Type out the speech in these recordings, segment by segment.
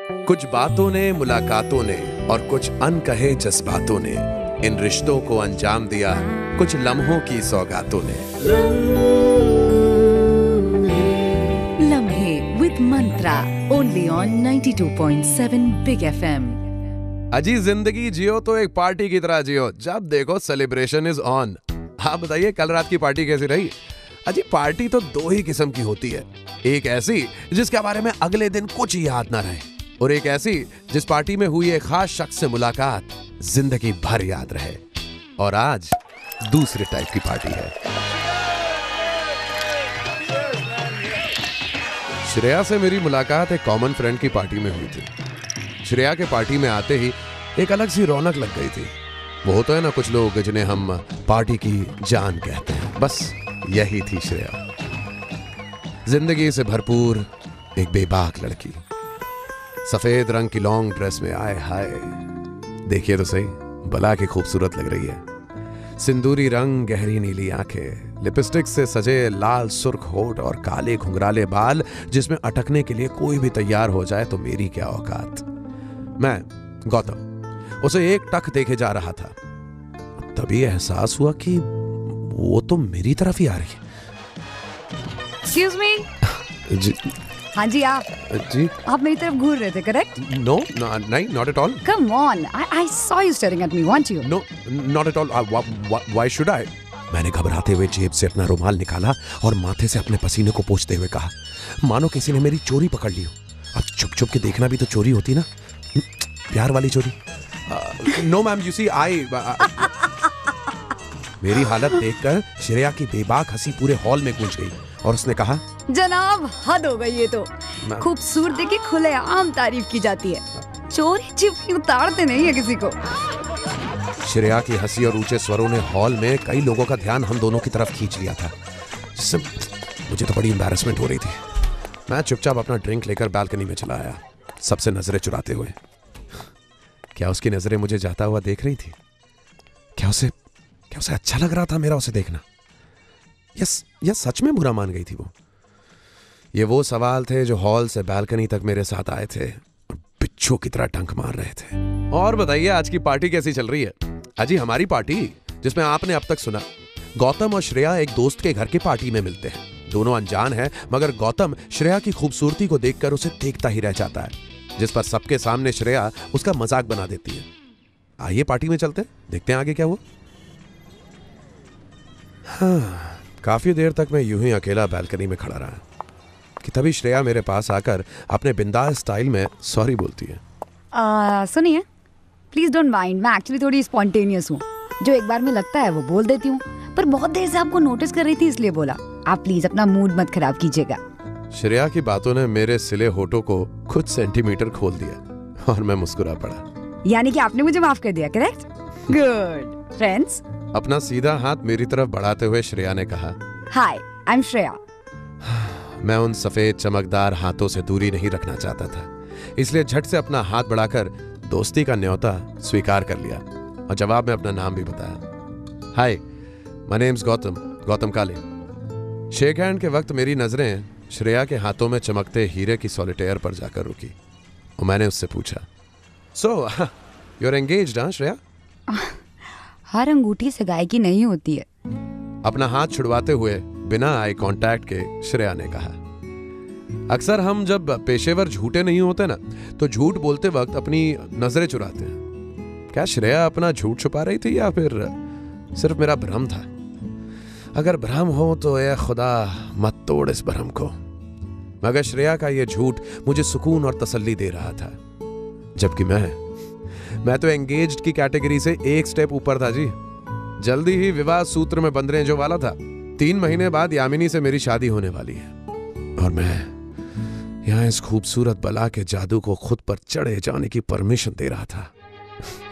कुछ बातों ने, मुलाकातों ने और कुछ अनकहे जज्बातों ने इन रिश्तों को अंजाम दिया, कुछ लम्हों की सौगातों ने। लम्हे with Mantra, only on 92.7 big FM। अजी जिंदगी जियो तो एक पार्टी की तरह जियो, जब देखो सेलिब्रेशन इज ऑन। आप बताइए कल रात की पार्टी कैसी रही? अजी पार्टी तो दो ही किस्म की होती है, एक ऐसी जिसके बारे में अगले दिन कुछ याद ना रहे, और एक ऐसी जिस पार्टी में हुई एक खास शख्स से मुलाकात जिंदगी भर याद रहे। और आज दूसरे टाइप की पार्टी है। श्रेया से मेरी मुलाकात एक कॉमन फ्रेंड की पार्टी में हुई थी। श्रेया के पार्टी में आते ही एक अलग सी रौनक लग गई थी। वो होता है ना कुछ लोग जिन्हें हम पार्टी की जान कहते हैं, बस यही थी श्रेया। जिंदगी से भरपूर एक बेबाक लड़की, सफेद रंग की लॉन्ग ड्रेस में, आए हाय देखिए तो सही, भला की खूबसूरत लग रही है। सिंदूरी रंग, गहरी नीली आंखें, लिपस्टिक से सजे लाल सुर्ख होठ और काले घुंघराले बाल जिसमें अटकने के लिए कोई भी तैयार हो जाए तो मेरी क्या औकात। मैं गौतम उसे एक टक देखे जा रहा था, तभी एहसास हुआ कि वो तो मेरी तरफ ही आ रही है। Excuse me? जी हाँ जी, जी आप मेरी तरफ घूर रहे थे, करेक्ट? नो नहीं, not at all. Come on, I saw you staring at me, weren't you? No not at all. Why should I? मैंने घबराते हुए जेब से अपना रुमाल निकाला और माथे से अपने पसीने को पोंछते हुए कहा, मानो किसी ने मेरी चोरी पकड़ ली हो। अब छुप छुप के देखना भी तो चोरी होती ना, प्यार वाली चोरी। नो मैम, यू सी आई। मेरी हालत देखकर श्रेया की बेबाक हंसी पूरे हॉल में गूंज गई और उसने कहा, जनाब हद हो गई ये तो। खूबसूरती की खुलेआम तारीफ की जाती है, चोरी छिपी उतारते नहीं है किसी को। श्रेया की हंसी और ऊंचे स्वरों ने हॉल में कई लोगों का ध्यान हम दोनों की तरफ खींच लिया था, जिससे मुझे तो बड़ी एम्बैरेसमेंट हो रही थी। मैं चुपचाप अपना ड्रिंक लेकर बालकनी में चला आया, सबसे नजरें चुराते हुए। क्या उसकी नजरें मुझे जाता हुआ देख रही थी? क्या उसे अच्छा लग रहा था मेरा उसे देखना? या सच में बुरा मान गई थी वो? ये वो सवाल थे जो हॉल से बालकनी तक मेरे साथ आए थे और बिच्छू की तरह डंक मार रहे थे। और बताइए आज की पार्टी कैसी चल रही है? अजी हमारी पार्टी, जिसमें आपने अब तक सुना गौतम और श्रेया एक दोस्त के घर की पार्टी में मिलते हैं। दोनों अनजान हैं, मगर गौतम श्रेया की खूबसूरती को देखकर उसे देखता ही रह जाता है, जिस पर सबके सामने श्रेया उसका मजाक बना देती है। आइए पार्टी में चलते, देखते हैं आगे क्या हुआ। हाँ, काफी देर तक मैं यूं ही अकेला बालकनी में खड़ा रहा कि तभी श्रेया मेरे पास आकर अपने बिंदास स्टाइल में सॉरी बोलती है। सुनिए, प्लीज डोंट माइंड, मैं एक्चुअली थोड़ी स्पॉन्टेनियस हूँ। जो एक बार में लगता है वो बोल देती हूँ, पर बहुत देर से आपको नोटिस कर रही थी इसलिए बोला। आप प्लीज अपना मूड मत खराब कीजिएगा। श्रेया की बातों ने मेरे सिले होठों को कुछ सेंटीमीटर खोल दिया और मैं मुस्कुरा पड़ा। यानी कि आपने मुझे माफ कर दिया, करेक्ट? Good friends. अपना सीधा हाथ मेरी तरफ बढ़ाते हुए श्रेया ने कहा, हाय, आई एम श्रेया। मैं उन सफेद चमकदार हाथों से दूरी नहीं रखना चाहता था, इसलिए झट से अपना हाथ बढ़ाकर दोस्ती का न्योता स्वीकार कर लिया और जवाब में अपना नाम भी बताया। हाय, माय नेम्स गौतम काले। शेक हैंड के वक्त मेरी नजरें श्रेया के हाथों में चमकते हीरे की सॉलिटेयर पर जाकर रुकी और मैंने उससे पूछा, सो यू आर एंगेज्ड? हाँ श्रेया? हर अंगूठी से गायकी नहीं होती है। अपना हाथ छुड़वाते हुए बिना आई कांटेक्ट के श्रेया ने कहा, अक्सर हम जब पेशेवर झूठे नहीं होते ना, तो झूठ बोलते वक्त अपनी नजरें चुराते हैं। क्या श्रेया अपना झूठ छुपा रही थी या फिर सिर्फ मेरा भ्रम था? अगर भ्रम हो तो ए खुदा मत तोड़ इस भ्रम को। मगर श्रेया का यह झूठ मुझे सुकून और तसल्ली दे रहा था, जबकि मैं तो एंगेज्ड की कैटेगरी से एक स्टेप ऊपर था जी। जल्दी ही विवाह सूत्र में बंधने जो वाला था। 3 महीने बाद यामिनी से मेरी शादी होने वाली है और मैं यहाँ इस खूबसूरत बला के जादू को खुद पर चढ़े जाने की परमिशन दे रहा था।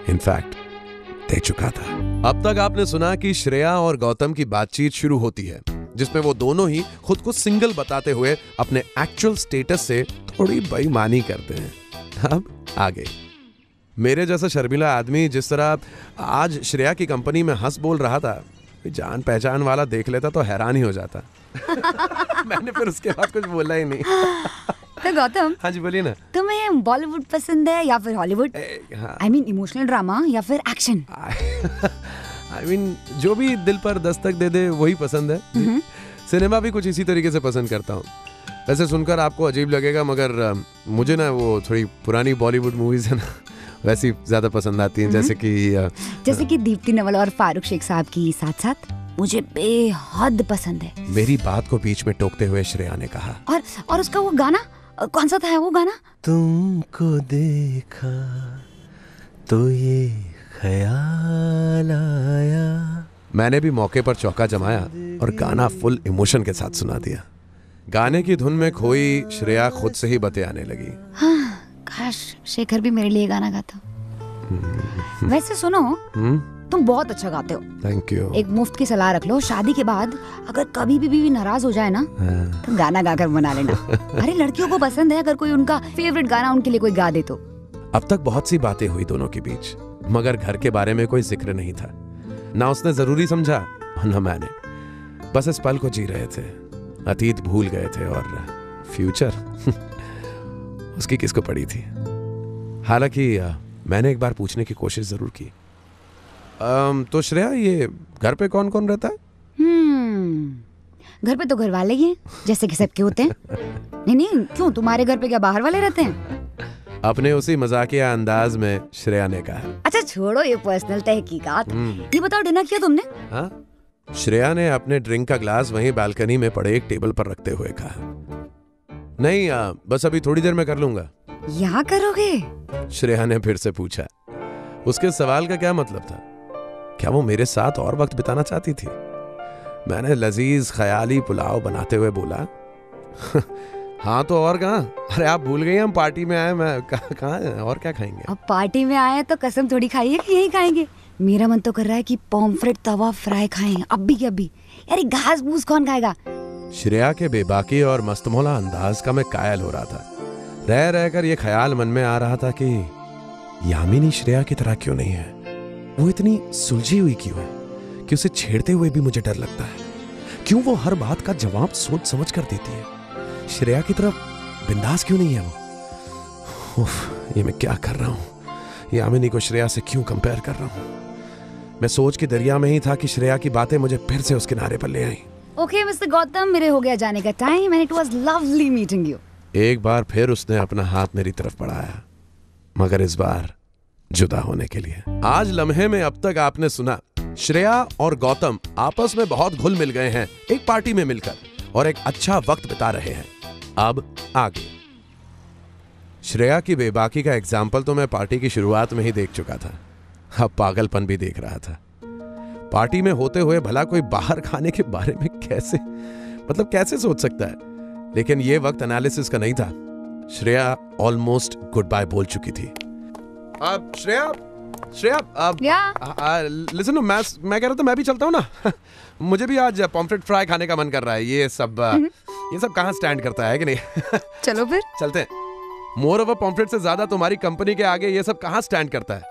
इनफैक्ट दे चुका था। अब तक आपने सुना कि श्रेया और गौतम की बातचीत शुरू होती है, जिसमें वो दोनों ही खुद को सिंगल बताते हुए अपने एक्चुअल स्टेटस से थोड़ी बेईमानी करते हैं। अब आगे मेरे जैसा शर्मिला आदमी जिस तरह आज श्रेया की कंपनी में हंस बोल रहा था, जान पहचान वाला देख लेता तो हैरान ही हो जाता। मैंने फिर उसके बाद कुछ बोला ही नहीं। तो गौतम, हाँ जी बोलिए ना। तुम्हें बॉलीवुड पसंद है या फिर हॉलीवुड? हाँ। आई मीन इमोशनल ड्रामा या फिर एक्शन? आई मीन जो भी दिल पर दस्तक दे दे वही पसंद है। सिनेमा भी कुछ इसी तरीके से पसंद करता हूँ। वैसे सुनकर आपको अजीब लगेगा मगर मुझे ना वो थोड़ी पुरानी बॉलीवुड मूवीज है ना वैसी ज्यादा पसंद आती हैं, जैसे कि दीप्ति नवल और फारूक शेख साहब की साथ साथ मुझे बेहद पसंद है। मेरी बात को बीच में टोकते हुए श्रेया ने कहा। और उसका वो गाना कौन सा था वो गाना? तुमको देखा तो ये ख्याल आया। मैंने भी मौके पर चौका जमाया और गाना फुल इमोशन के साथ सुना दिया। गाने की धुन में खोई श्रेया खुद से ही बतियाने लगी। हाँ, काश शेखर भी मेरे लिए गाना गाता। वैसे सुनो, तुम बहुत अच्छा गाते हो। Thank you. एक मुफ्त की सलाह रख लो, शादी के बाद अगर कभी भी बीवी नाराज हो जाए ना तो गाना गाकर मना लेना। अरे लड़कियों को पसंद है अगर कोई उनका फेवरेट गाना उनके लिए कोई गा दे तो। अब तक बहुत सी बातें हुई दोनों के बीच, मगर घर के बारे में कोई जिक्र नहीं था। ना उसने जरूरी समझा और ना मैंने। बस इस पल को जी रहे थे, अतीत भूल गए थे और फ्यूचर उसकी किसको पड़ी थी। हालांकि मैंने एक बार पूछने की कोशिश जरूर की। तो श्रेया, ये घर पे कौन कौन रहता है? घर पे तो घर वाले ही हैं, जैसे कि सबके होते हैं। नहीं, क्यों तुम्हारे घर पे क्या बाहर वाले रहते हैं? अपने उसी मजाकिया अंदाज में श्रेया ने कहा। अच्छा छोड़ो ये पर्सनल तहकीकात, ये बताओ डिनर किया तुमने? हाँ, श्रेया ने अपने ड्रिंक का ग्लास वहीं बालकनी में पड़े एक टेबल पर रखते हुए कहा। नहीं, बस अभी थोड़ी देर में कर लूंगा। यहाँ करोगे? श्रेया ने फिर से पूछा। उसके सवाल का क्या मतलब था? क्या वो मेरे साथ और वक्त बिताना चाहती थी? मैंने लजीज ख्याली पुलाव बनाते हुए बोला हाँ तो और कहाँ? अरे आप भूल गई हम पार्टी में आए। मैं कहाँ और क्या खाएंगे? अब पार्टी में आए तो कसम थोड़ी खाई है कि यही खाएंगे। मेरा मन तो कर रहा है कि पॉम्फ्रेट तवा फ्राई खाएं अभी के अभी। यार घास फूस कौन खाएगा? श्रेया के बेबाकी और मस्तमौला अंदाज का मैं कायल हो रहा था। रह रहकर ये ख्याल मन में आ रहा था कि यामिनी श्रेया की तरह क्यों नहीं है? वो इतनी सुलझी हुई क्यों है कि उसे छेड़ते हुए भी मुझे डर लगता है? क्यों वो हर बात का जवाब सोच समझ कर देती है? श्रेया की तरफ बिंदास क्यों नहीं है वो? उफ, ये मैं क्या कर रहा हूँ? यामिनी को श्रेया से क्यों कंपेयर कर रहा हूँ? मैं सोच के दरिया में ही था कि श्रेया की बातें मुझे फिर से उस किनारे पर ले आई। ओके मिस्टर गौतम, मेरे हो गया जाने का time and it was lovely meeting you. एक बार फिर उसने अपना हाथ मेरी तरफ बढ़ाया, मगर इस बार जुदा होने के लिए। आज लम्हे में अब तक आपने सुना श्रेया और गौतम आपस में बहुत घुल मिल गए हैं एक पार्टी में मिलकर और एक अच्छा वक्त बिता रहे हैं। अब आगे। श्रेया की बेबाकी का एग्जाम्पल तो मैं पार्टी की शुरुआत में ही देख चुका था। अब पागलपन भी देख रहा था। पार्टी में होते हुए भला कोई बाहर खाने के बारे में कैसे सोच सकता है? लेकिन यह वक्त एनालिसिस का नहीं था। श्रेया ऑलमोस्ट गुड बाय बोल चुकी थी। अब श्रेया लिसन, मैं कह रहा था मैं भी चलता हूँ ना। मुझे भी आज पॉम्फ्रेट फ्राई खाने का मन कर रहा है। ये सब कहाँ स्टैंड करता है कि नहीं? चलो फिर चलते हैं। मोर ओवर पॉम्फ्रेट से ज्यादा तुम्हारी कंपनी के आगे ये सब कहाँ स्टैंड करता है?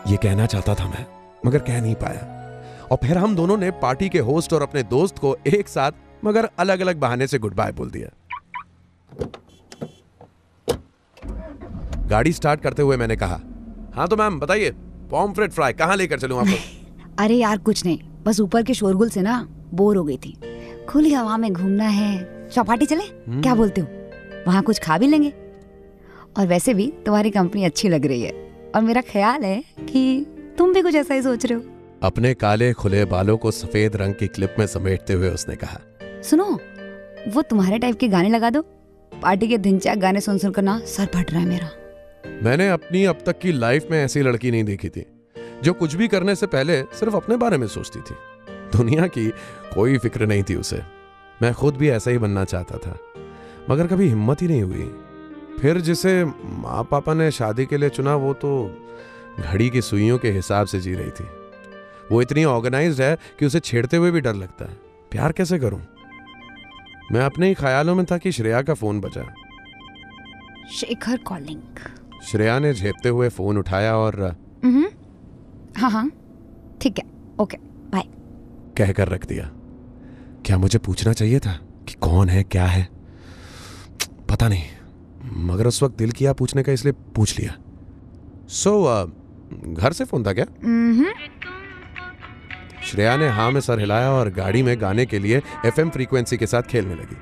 ये कहना चाहता था मैं, मगर कह नहीं पाया। और फिर हम दोनों ने पार्टी के होस्ट और अपने दोस्त को एक साथ मगर अलग अलग बहाने से गुड बाय बोल दिया। गाड़ी स्टार्ट करते हुए मैंने कहा, हाँ तो मैम बताइए, पॉम्फ्रेट फ्राई कहाँ लेकर चलूं आपको? अरे यार कुछ नहीं, बस ऊपर के शोरगुल से ना बोर हो गई थी। खुली हवा में घूमना है। चौपाटी चले? क्या बोलते हो? वहाँ कुछ खा भी लेंगे। और वैसे भी तुम्हारी कंपनी अच्छी लग रही है और मेरा ख्याल है कि तुम भी कुछ ऐसा ही सोच रहे हो। अपने काले खुले बालों को सफेद रंग की क्लिप में समेटते हुए उसने कहा, सुनो, वो तुम्हारे टाइप के गाने लगा दो। पार्टी के धिनचाक गाने सुन सुनकर ना सर फट रहा है मेरा। मैंने अपनी अब तक की लाइफ में ऐसी लड़की नहीं देखी थी जो कुछ भी करने से पहले सिर्फ अपने बारे में सोचती थी। दुनिया की कोई फिक्र नहीं थी उसे। मैं खुद भी ऐसा ही बनना चाहता था, मगर कभी हिम्मत ही नहीं हुई। फिर जिसे माँ पापा ने शादी के लिए चुना वो तो घड़ी की सुइयों के हिसाब से जी रही थी। वो इतनी ऑर्गेनाइज्ड है कि उसे छेड़ते हुए भी डर लगता है। प्यार कैसे करूं? मैं अपने ही ख्यालों में था कि श्रेया का फोन बजा। शेखर कॉलिंग। श्रेया ने झेपते हुए फोन उठाया और हाँ ठीक है, ओके बाय कहकर रख दिया। क्या मुझे पूछना चाहिए था कि कौन है क्या है? पता पता नहीं, मगर उस वक्त दिल किया पूछने का, इसलिए पूछ लिया। घर से फोन था क्या? श्रेया ने हाँ में सर हिलाया और गाड़ी में गाने के लिए FM फ्रीक्वेंसी के साथ खेलने लगी।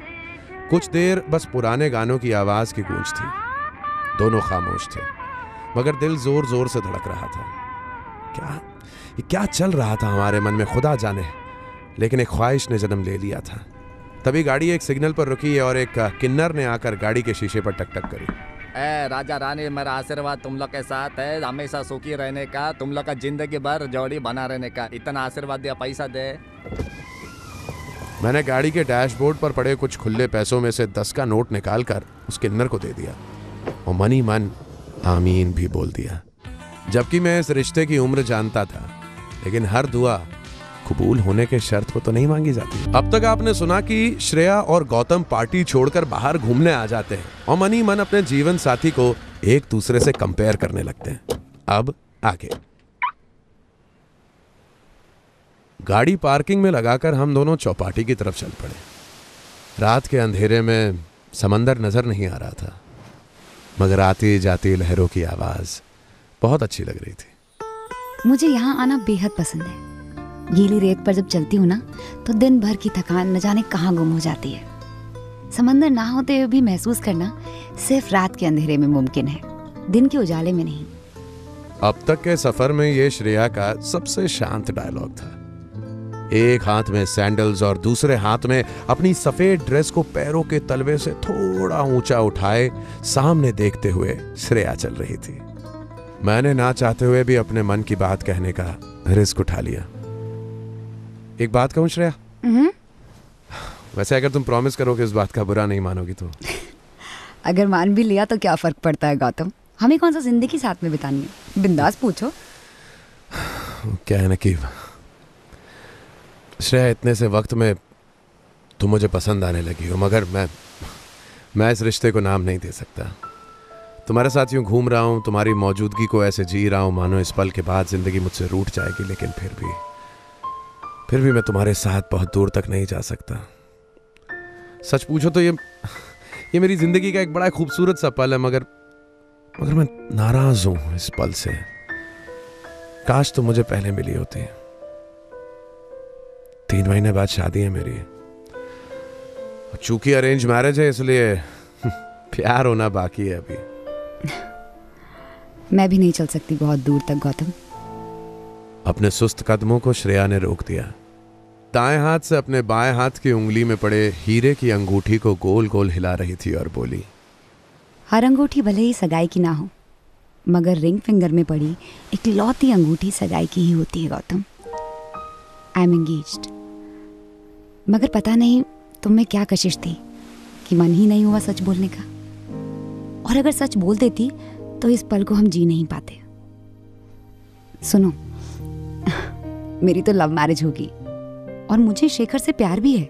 कुछ देर बस पुराने गानों की आवाज की गूंज थी। दोनों खामोश थे, मगर दिल जोर जोर से धड़क रहा था। क्या चल रहा था हमारे मन में खुदा जाने, लेकिन एक ख्वाहिश ने जन्म ले लिया था। तभी गाड़ी एक सिग्नल पर रुकी और एक किन्नर ने आकर गाड़ी के शीशे पर टक टक करी। राजा रानी, मेरा आशीर्वाद तुम लोग के साथ है, हमेशा सुखी रहने का, तुम लोग का जिंदगी भर जोड़ी बना रहने का। इतना आशीर्वाद दिया, पैसा दे। मैंने गाड़ी के डैशबोर्ड पर पड़े कुछ खुले पैसों में से 10 का नोट निकालकर उस किन्नर को दे दिया और मनी मन आमीन भी बोल दिया। जबकि मैं इस रिश्ते की उम्र जानता था, लेकिन हर दुआ कबूल होने के शर्त को तो नहीं मांगी जाती। अब तक आपने सुना कि श्रेया और गौतम पार्टी छोड़कर बाहर घूमने आ जाते हैं और मनी मन अपने जीवन साथी को एक दूसरे से कंपेयर करने लगते हैं। अब आगे गाड़ी पार्किंग में लगाकर हम दोनों चौपाटी की तरफ चल पड़े। रात के अंधेरे में समंदर नजर नहीं आ रहा था, मगर आती जाती लहरों की आवाज बहुत अच्छी लग रही थी। मुझे यहाँ आना बेहद पसंद है। गीली रेत पर जब चलती हूँ ना, तो दिन भर की थकान न जाने कहाँ गुम हो जाती है। समंदर ना होते हुए भी महसूस करना सिर्फ रात के अंधेरे में मुमकिन है, दिन के उजाले में नहीं। अब तक के सफर में ये श्रेया का सबसे शांत डायलॉग था। एक हाथ में सैंडल्स और दूसरे हाथ में अपनी सफेद ड्रेस को पैरों के तलवे से थोड़ा ऊंचा उठाए सामने देखते हुए श्रेया चल रही थी। मैंने ना चाहते हुए भी अपने मन की बात कहने का रिस्क उठा लिया। एक बात कहूं श्रेया? वैसे अगर तुम प्रॉमिस करो कि इस बात का बुरा नहीं मानोगी तो। अगर मान भी लिया तो क्या फर्क पड़ता है गौतम, हमें कौन सा जिंदगी साथ में बितानी है, बिंदास पूछो। क्या है नकीब, श्रेया इतने से वक्त में तुम मुझे पसंद आने लगी हो, मगर मैं इस रिश्ते को नाम नहीं दे सकता। तुम्हारे साथ यूं घूम रहा हूं, तुम्हारी मौजूदगी को ऐसे जी रहा हूं मानो इस पल के बाद जिंदगी मुझसे रूठ जाएगी, लेकिन फिर भी मैं तुम्हारे साथ बहुत दूर तक नहीं जा सकता। सच पूछो तो ये मेरी जिंदगी का एक बड़ा खूबसूरत सा पल है, मगर मैं नाराज हूं इस पल से। काश तुम मुझे पहले मिली होती। 3 महीने बाद शादी है मेरी। चूंकि अरेंज मैरिज है इसलिए प्यार होना बाकी है अभी। मैं भी नहीं चल सकती बहुत दूर तक गौतम। अपने सुस्त कदमों को श्रेया ने रोक दिया। दाएं हाथ से अपने बाएं हाथ की उंगली में पड़े हीरे की अंगूठी को गोल गोल हिला रही थी और बोली, हर अंगूठी भले ही सगाई की ना हो, मगर रिंग फिंगर में पड़ी इकलौती अंगूठी सगाई की ही होती है गौतम। I am engaged. मगर पता नहीं तुम में क्या कशिश थी कि मन ही नहीं हुआ सच बोलने का, और अगर सच बोल देती तो इस पल को हम जी नहीं पाते। सुनो, मेरी तो लव मैरिज होगी और मुझे शेखर से प्यार भी है।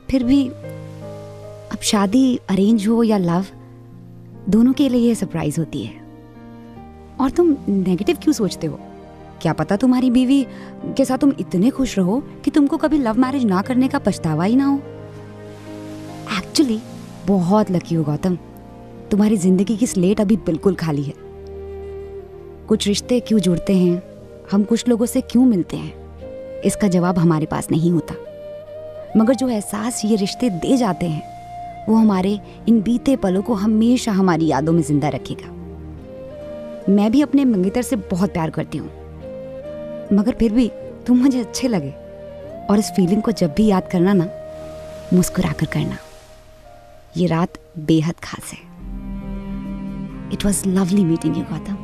फिर भी अब शादी अरेंज हो या लव, दोनों के लिए ये सरप्राइज होती है। और तुम नेगेटिव क्यों सोचते हो? क्या पता तुम्हारी बीवी के साथ तुम इतने खुश रहो कि तुमको कभी लव मैरिज ना करने का पछतावा ही ना हो। एक्चुअली बहुत लकी हो गौतम, तुम्हारी जिंदगी की स्लेट अभी बिल्कुल खाली है। कुछ रिश्ते क्यों जुड़ते हैं, हम कुछ लोगों से क्यों मिलते हैं, इसका जवाब हमारे पास नहीं होता, मगर जो एहसास ये रिश्ते दे जाते हैं वो हमारे इन बीते पलों को हमेशा हमारी यादों में जिंदा रखेगा। मैं भी अपने मंगेतर से बहुत प्यार करती हूँ, मगर फिर भी तुम मुझे अच्छे लगे, और इस फीलिंग को जब भी याद करना ना, मुस्कुरा कर करना। ये रात बेहद खास है। It was lovely meeting you Gautam.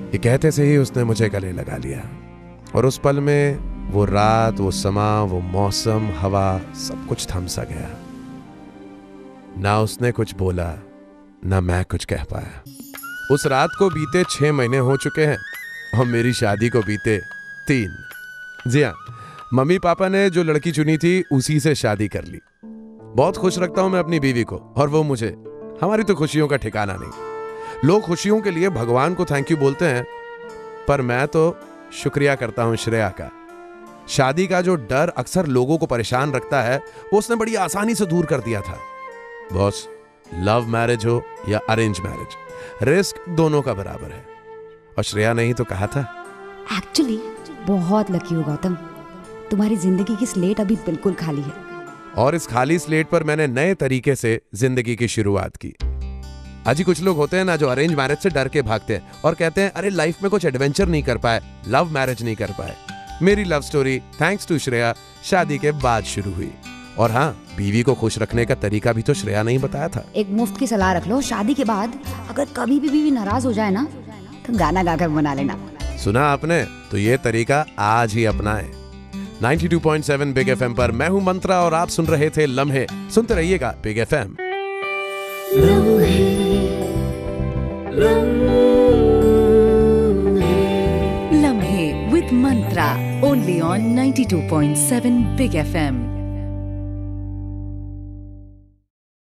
ये कहते से ही उसने मुझे गले लगा लिया, और उस पल में वो रात, वो समा, वो मौसम, हवा, सब कुछ थम सा गया। ना उसने कुछ बोला, ना मैं कुछ कह पाया। उस रात को बीते 6 महीने हो चुके हैं और मेरी शादी को बीते 3। जी हाँ, मम्मी पापा ने जो लड़की चुनी थी उसी से शादी कर ली। बहुत खुश रखता हूं मैं अपनी बीवी को, और वो मुझे। हमारी तो खुशियों का ठिकाना नहीं। लोग खुशियों के लिए भगवान को थैंक यू बोलते हैं, पर मैं तो शुक्रिया करता हूं श्रेया का। शादी का जो डर अक्सर लोगों को परेशान रखता है, वो उसने बड़ी आसानी से दूर कर दिया था। बॉस, लव मैरिज हो या अरेंज मैरिज, रिस्क दोनों का बराबर है। और श्रेया ने ही तो कहा था। एक्चुअली बहुत लकी हो गौतम, तुम्हारी जिंदगी की स्लेट अभी बिल्कुल खाली है। और इस खाली स्लेट पर मैंने नए तरीके से जिंदगी की शुरुआत की। अजी कुछ लोग होते हैं ना जो अरेंज मैरिज से डर के भागते हैं और कहते हैं अरे लाइफ में कुछ एडवेंचर नहीं कर पाए, लव मैरिज नहीं कर पाए। मेरी love story thanks to Shreya शादी के बाद शुरू हुई। और हाँ, बीवी को खुश रखने का तरीका भी तो श्रेया ने ही बताया था। एक मुफ्त की सलाह रख लो, शादी के बाद अगर कभी भी बीवी नाराज हो जाए ना तो गाना गाकर मना लेना। सुना आपने? तो ये तरीका आज ही अपनाएं। 92.7 बिग एफएम पर मैं हूं मंत्रा और आप सुन रहे थे लम्हे। सुनते रहिएगा बिग एफएम। लम्हे with Mantra, only on 92.7 big FM.